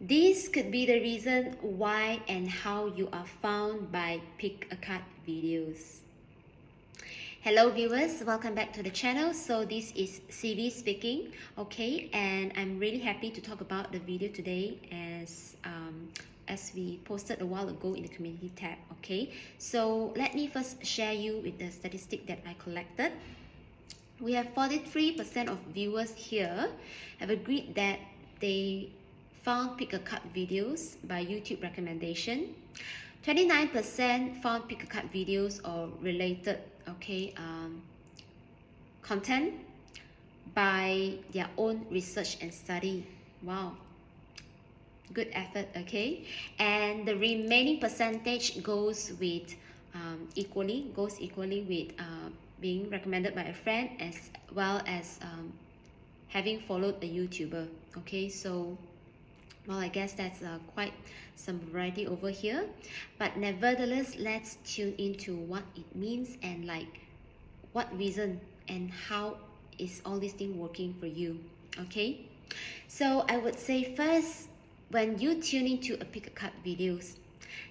This could be the reason why and how you are found by Pick a Card videos. Hello viewers, welcome back to the channel. So this is CV speaking, okay, and I'm really happy to talk about the video today as we posted a while ago in the community tab, okay. So let me first share you with the statistic that I collected. We have 43% of viewers here have agreed that they found Pick a Card videos by YouTube recommendation. 29% found Pick a Card videos or related content by their own research and study. Wow, good effort, okay. And the remaining percentage goes equally with being recommended by a friend, as well as having followed a YouTuber, okay. So well, I guess that's quite some variety over here, but nevertheless, let's tune into what it means and like what reason and how is all this thing working for you, okay. So I would say first, when you tune into a Pick a Card videos,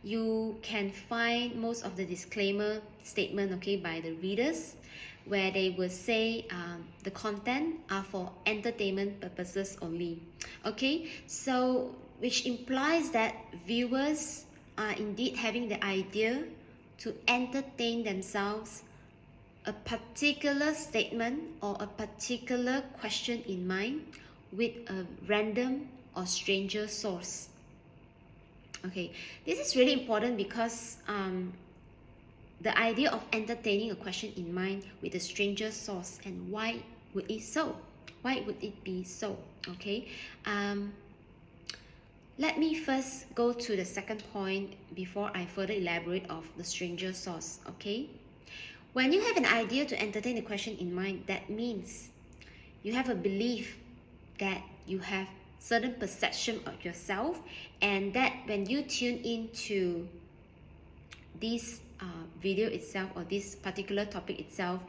you can find most of the disclaimer statement, okay, by the readers, where they will say the content are for entertainment purposes only, okay. So which implies that viewers are indeed having the idea to entertain themselves a particular statement or a particular question in mind with a random or stranger source. Okay, this is really important because the idea of entertaining a question in mind with a stranger source, and why would it so? Why would it be so? Okay, let me first go to the second point before I further elaborate of the stranger source, okay. When you have an idea to entertain a question in mind, that means you have a belief that you have certain perception of yourself, and that when you tune into this video itself or this particular topic itself,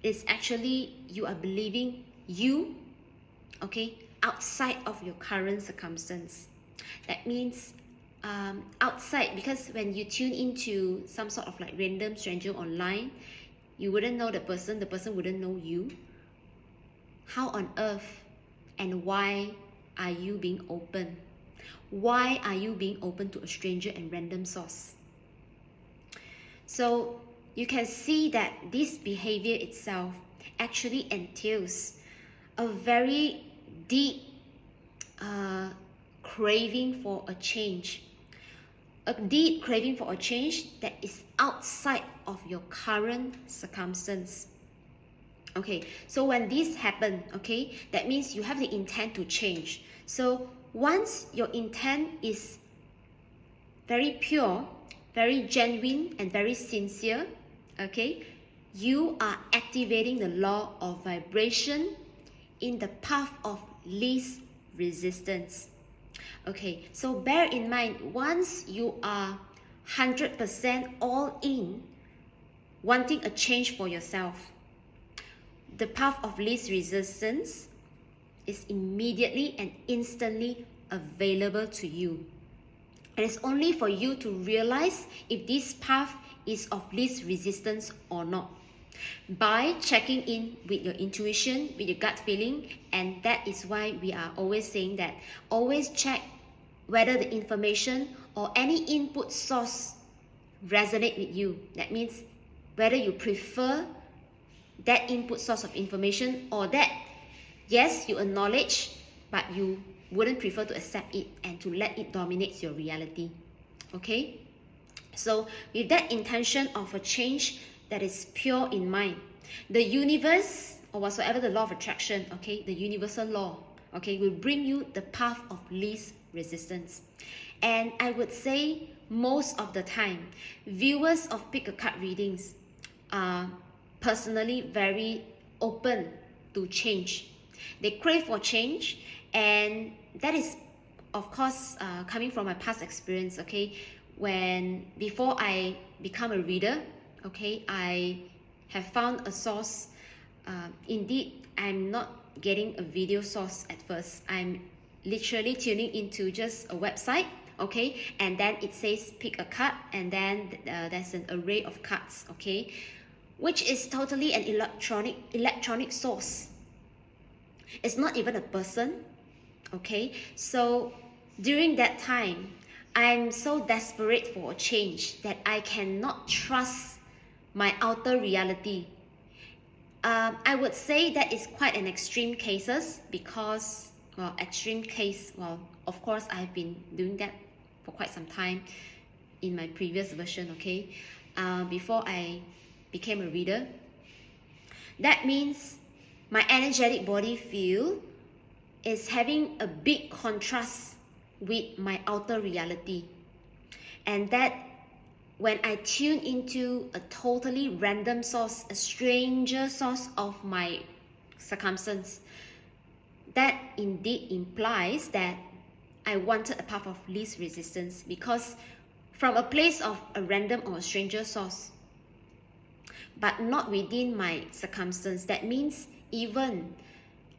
is actually you are believing you, okay, outside of your current circumstance. That means outside, because when you tune into some sort of like random stranger online, you wouldn't know the person wouldn't know you. How on earth and why are you being open? Why are you being open to a stranger and random source? So you can see that this behavior itself actually entails a very deep craving for a change. A deep craving for a change that is outside of your current circumstance. Okay, so when this happens, okay, that means you have the intent to change. So once your intent is very pure, very genuine, and very sincere, okay, you are activating the law of vibration in the path of least resistance. Okay, so bear in mind, once you are 100% all in, wanting a change for yourself, the path of least resistance is immediately and instantly available to you. And it's only for you to realize if this path is of least resistance or not, by checking in with your intuition, with your gut feeling. And that is why we are always saying that always check whether the information or any input source resonate with you. That means whether you prefer that input source of information, or that yes, you acknowledge, but you wouldn't prefer to accept it and to let it dominate your reality, okay. So with that intention of a change that is pure in mind, the universe, or whatsoever the law of attraction, okay, the universal law, okay, will bring you the path of least resistance. And I would say most of the time, viewers of Pick a Card readings are personally very open to change. They crave for change, and that is of course coming from my past experience, okay. When before I become a reader, okay, I have found a source. Indeed, I'm not getting a video source at first. I'm literally tuning into just a website, okay, and then it says pick a card, and then there's an array of cards, okay, which is totally an electronic source. It's not even a person, okay. So during that time, I'm so desperate for a change that I cannot trust my outer reality. I would say that is quite an extreme cases, because, well, extreme case, well, of course, I've been doing that for quite some time in my previous version, okay, before I became a reader. That means my energetic body field is having a big contrast with my outer reality. And that when I tune into a totally random source, a stranger source of my circumstance, that indeed implies that I wanted a path of least resistance, because from a place of a random or a stranger source, but not within my circumstance, that means even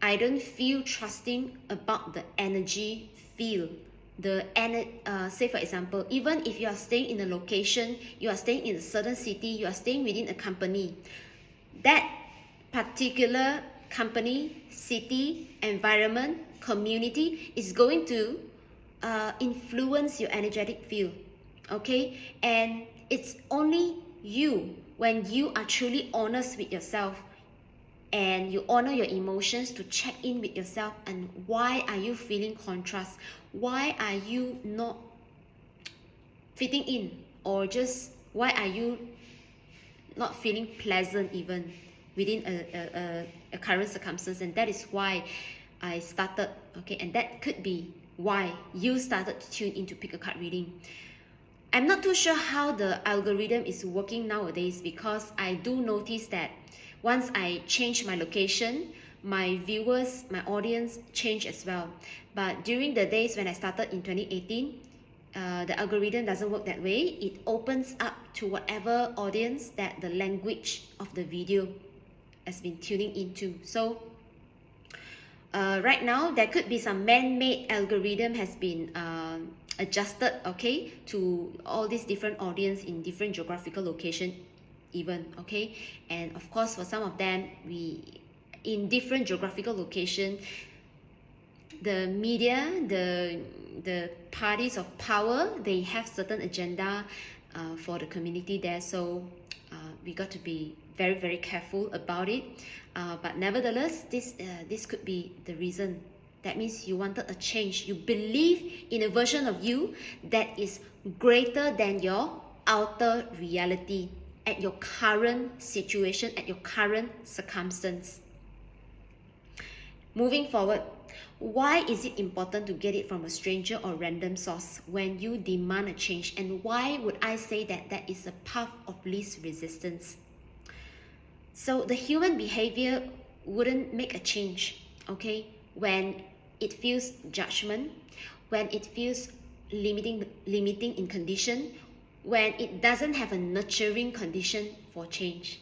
I don't feel trusting about the energy field. Say for example, even if you are staying in a location, you are staying in a certain city, you are staying within a company, that particular company, city, environment, community is going to influence your energetic field, okay. And it's only you, when you are truly honest with yourself and you honor your emotions, to check in with yourself, and why are you feeling contrast, why are you not fitting in, or just why are you not feeling pleasant even within a current circumstance. And that is why I started, okay, and that could be why you started to tune into pick a card reading. I'm not too sure how the algorithm is working nowadays, because I do notice that once I change my location, my viewers, my audience change as well. But during the days when I started in 2018, the algorithm doesn't work that way. It opens up to whatever audience that the language of the video has been tuning into. So right now, there could be some man-made algorithm has been adjusted, okay, to all these different audience in different geographical location even, okay. And of course, for some of them, we in different geographical location, the media, the parties of power, they have certain agenda for the community there. So we got to be very, very careful about it. But nevertheless, this could be the reason. That means you wanted a change. You believe in a version of you that is greater than your outer reality at your current situation, at your current circumstance. Moving forward, why is it important to get it from a stranger or random source when you demand a change? And why would I say that that is a path of least resistance? So the human behavior wouldn't make a change, okay, when it feels judgment, when it feels limiting in condition, when it doesn't have a nurturing condition for change.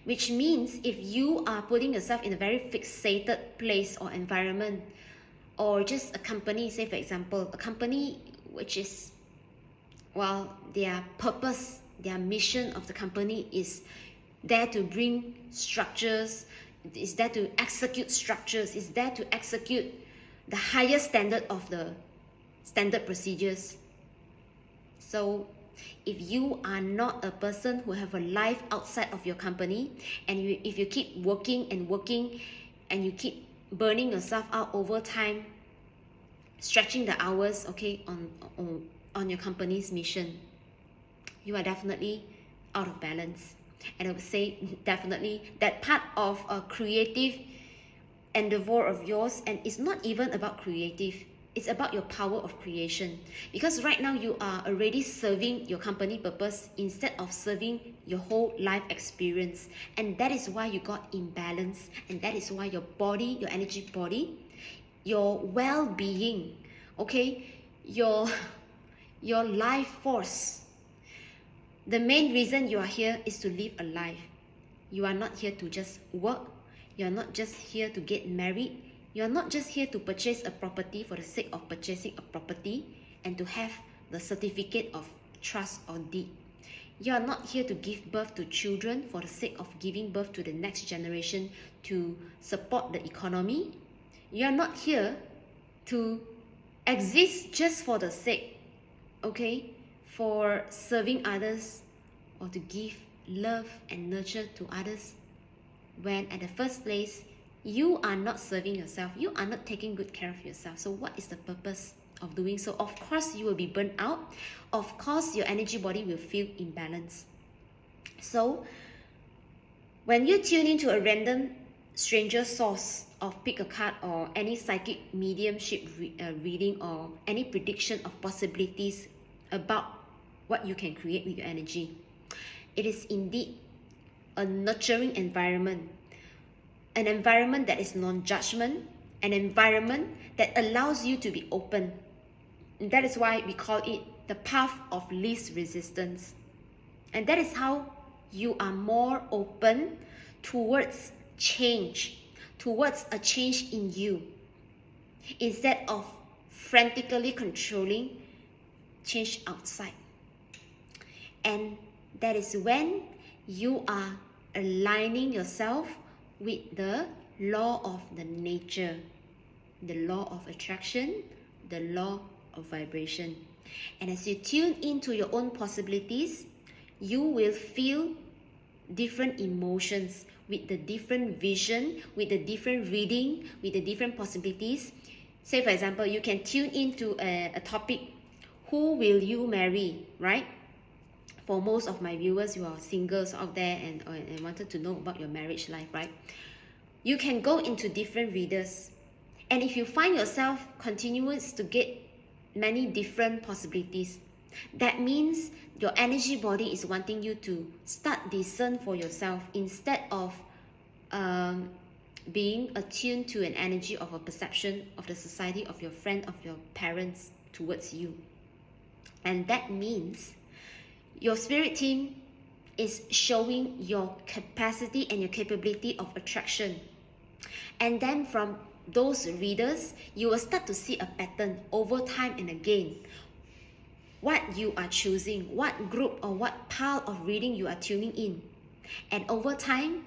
Which means if you are putting yourself in a very fixated place or environment, or just a company, say for example, a company which is, well, their purpose, their mission of the company is there to bring structures, is there to execute structures, is there to execute the highest standard of the standard procedures. So if you are not a person who have a life outside of your company, and if you keep working and you keep burning yourself out over time, stretching the hours, okay, on your company's mission, you are definitely out of balance. And I would say definitely that part of a creative endeavor of yours, and it's not even about creative, it's about your power of creation. Because right now you are already serving your company purpose instead of serving your whole life experience. And that is why you got imbalance. And that is why your body, your energy body, your well-being, okay, your life force. The main reason you are here is to live a life. You are not here to just work. You are not just here to get married. You're not just here to purchase a property for the sake of purchasing a property and to have the certificate of trust or deed. You are not here to give birth to children for the sake of giving birth to the next generation to support the economy. You are not here to exist just for the sake, okay, for serving others or to give love and nurture to others, when at the first place, you are not serving yourself. You are not taking good care of yourself. So what is the purpose of doing so? Of course, you will be burnt out. Of course, your energy body will feel imbalanced. So when you tune into a random stranger source of pick a card or any psychic mediumship reading or any prediction of possibilities about what you can create with your energy, it is indeed a nurturing environment, an environment that is non-judgment, an environment that allows you to be open. And that is why we call it the path of least resistance. And that is how you are more open towards change, towards a change in you, instead of frantically controlling change outside. And that is when you are aligning yourself with the law of the nature, the law of attraction, the law of vibration. And as you tune into your own possibilities, you will feel different emotions with the different vision, with the different reading, with the different possibilities. Say for example, you can tune into a topic, who will you marry, right? For most of my viewers, you are singles out there and wanted to know about your marriage life, right? You can go into different readers. And if you find yourself continuous to get many different possibilities, that means your energy body is wanting you to start discern for yourself instead of being attuned to an energy of a perception of the society, of your friend, of your parents towards you. And that means your spirit team is showing your capacity and your capability of attraction. And then from those readers, you will start to see a pattern over time and again. What you are choosing, what group or what pile of reading you are tuning in. And over time,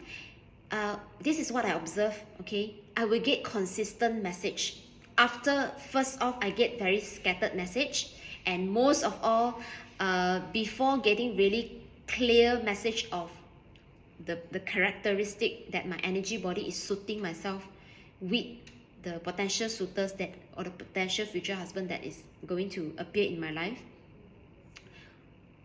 this is what I observe, okay? I will get consistent message. After, first off, I get very scattered message. And most of all, before getting really clear message of the characteristic that my energy body is suiting myself with the potential suitors that, or the potential future husband that is going to appear in my life,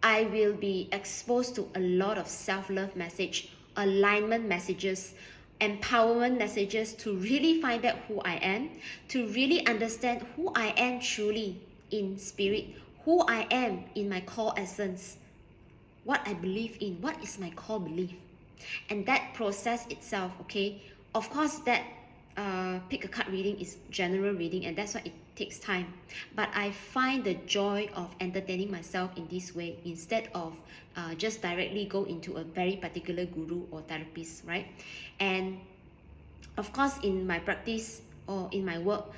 I will be exposed to a lot of self-love message, alignment messages, empowerment messages to really find out who I am, to really understand who I am truly in spirit, who I am in my core essence, what I believe in, what is my core belief. And that process itself, okay, of course that pick a card reading is general reading, and that's why it takes time. But I find the joy of entertaining myself in this way instead of just directly go into a very particular guru or therapist, right? And of course, in my practice or in my work,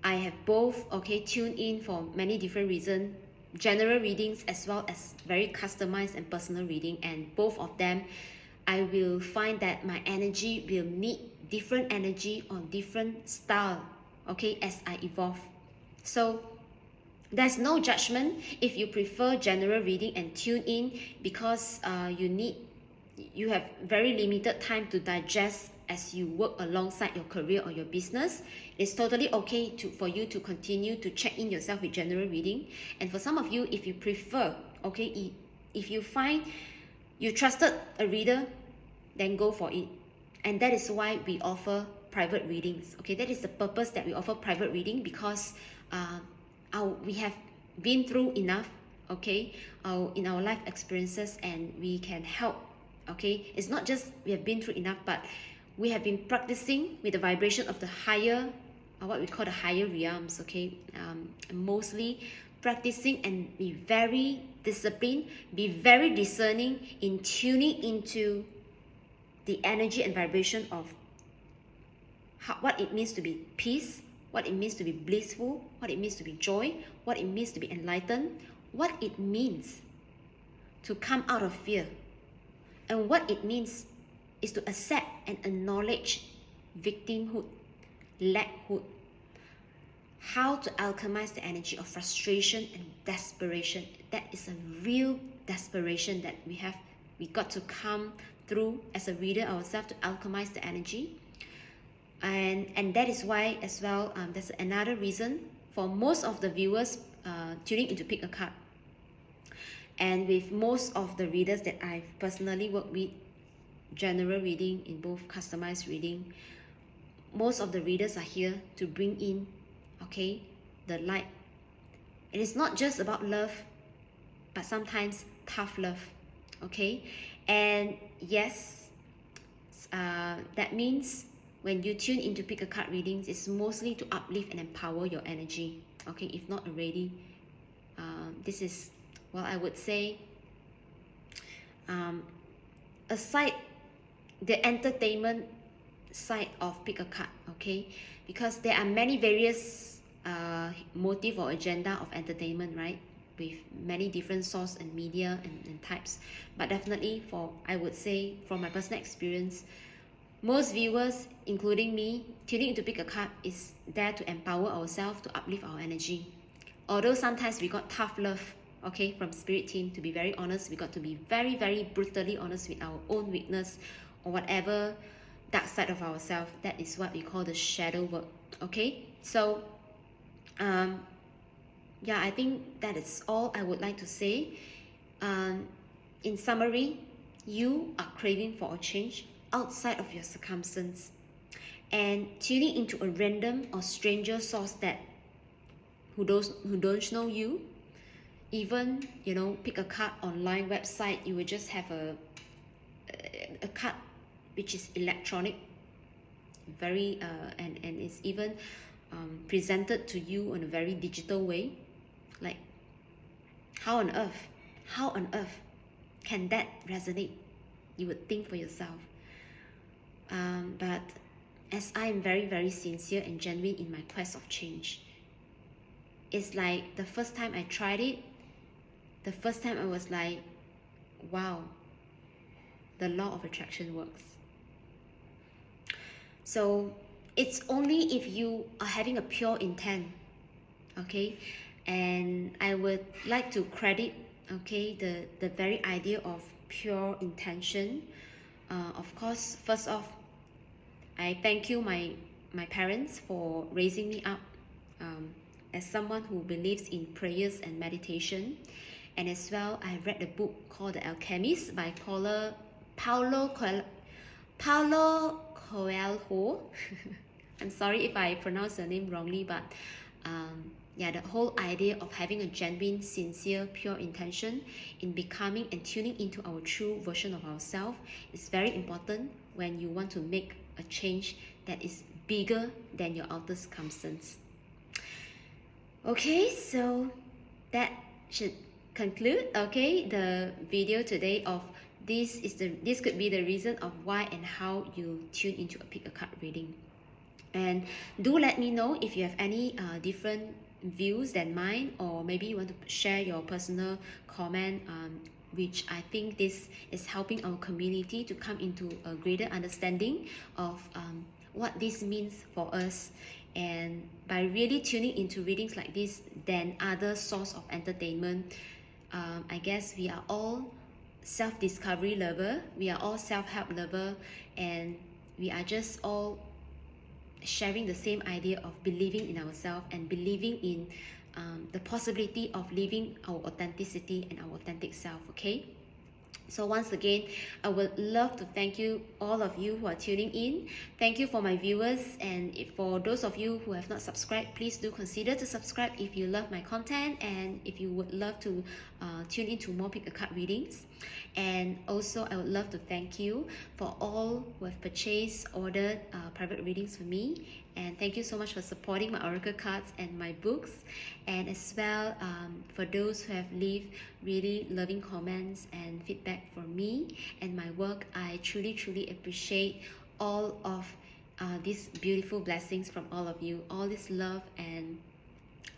I have both, okay, tuned in for many different reasons, general readings as well as very customized and personal reading, and both of them I will find that my energy will need different energy or different style, okay, as I evolve. So there's no judgment if you prefer general reading and tune in because you have very limited time to digest as you work alongside your career or your business. It's totally okay for you to continue to check in yourself with general reading. And for some of you, if you prefer, okay, if you find you trusted a reader, then go for it. And that is why we offer private readings. Okay, that is the purpose that we offer private reading, because we have been through enough, okay, in our life experiences, and we can help. Okay, it's not just we have been through enough, but we have been practicing with the vibration of the higher, what we call the higher realms. Okay, mostly practicing and be very disciplined, be very discerning in tuning into the energy and vibration of what it means to be peace, what it means to be blissful, what it means to be joy, what it means to be enlightened, what it means to come out of fear, and what it means is to accept and acknowledge victimhood, lackhood, how to alchemize the energy of frustration and desperation. That is a real desperation that we got to come through as a reader ourselves to alchemize the energy. And that is why as well, there's another reason for most of the viewers tuning into Pick a Card. And with most of the readers that I've personally worked with, general reading in both customized reading, most of the readers are here to bring in, okay, the light. It is not just about love, but sometimes tough love, okay? And yes, that means when you tune into Pick a Card readings, it's mostly to uplift and empower your energy, okay? If not already, this is, well, I would say, aside the entertainment side of Pick a Card, okay? Because there are many various motive or agenda of entertainment, right? With many different source and media and types. But definitely I would say, from my personal experience, most viewers, including me, tuning into Pick a Card is there to empower ourselves, to uplift our energy. Although sometimes we got tough love, okay, from Spirit Team, to be very honest, we got to be very, very brutally honest with our own weakness or whatever dark side of ourselves. That is what we call the shadow work, okay? So, yeah, I think that is all I would like to say. In summary, you are craving for a change outside of your circumstance, and tuning into a random or stranger source who don't know you. Even, you know, Pick a Card online website, you will just have a card which is electronic, very and it's even presented to you in a very digital way. Like, how on earth can that resonate? You would think for yourself. But as I am very, very sincere and genuine in my quest of change, it's like the first time I tried it, the first time I was like, wow, the law of attraction works. So it's only if you are having a pure intent, okay? And I would like to credit, okay, the very idea of pure intention. Of course, first off, I thank you, my parents, for raising me up as someone who believes in prayers and meditation. And as well, I read a book called The Alchemist by Paulo Coelho. I'm sorry if I pronounce the name wrongly, but yeah, the whole idea of having a genuine, sincere, pure intention in becoming and tuning into our true version of ourselves is very important when you want to make a change that is bigger than your outer circumstance. Okay, so that should conclude, okay, the video today of this could be the reason of why and how you tune into a Pick a Card reading. And do let me know if you have any different views than mine, or maybe you want to share your personal comment, which I think this is helping our community to come into a greater understanding of what this means for us. And by really tuning into readings like this than other source of entertainment, I guess we are all self-discovery lover, we are all self-help lover, and we are just all sharing the same idea of believing in ourselves and believing in the possibility of living our authenticity and our authentic self, okay? So once again, I would love to thank you, all of you who are tuning in. Thank you for my viewers, and for those of you who have not subscribed, please do consider to subscribe if you love my content and if you would love to tune into more Pick a Card readings. And also, I would love to thank you for all who have purchased, ordered private readings for me. And thank you so much for supporting my oracle cards and my books. And as well, for those who have left really loving comments and feedback for me and my work, I truly, truly appreciate all of these beautiful blessings from all of you, all this love, and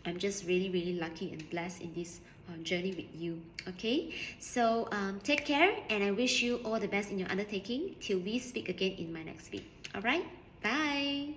I'm just really, really lucky and blessed in this journey with you. Okay, so take care, and I wish you all the best in your undertaking till we speak again in my next week. All right, bye.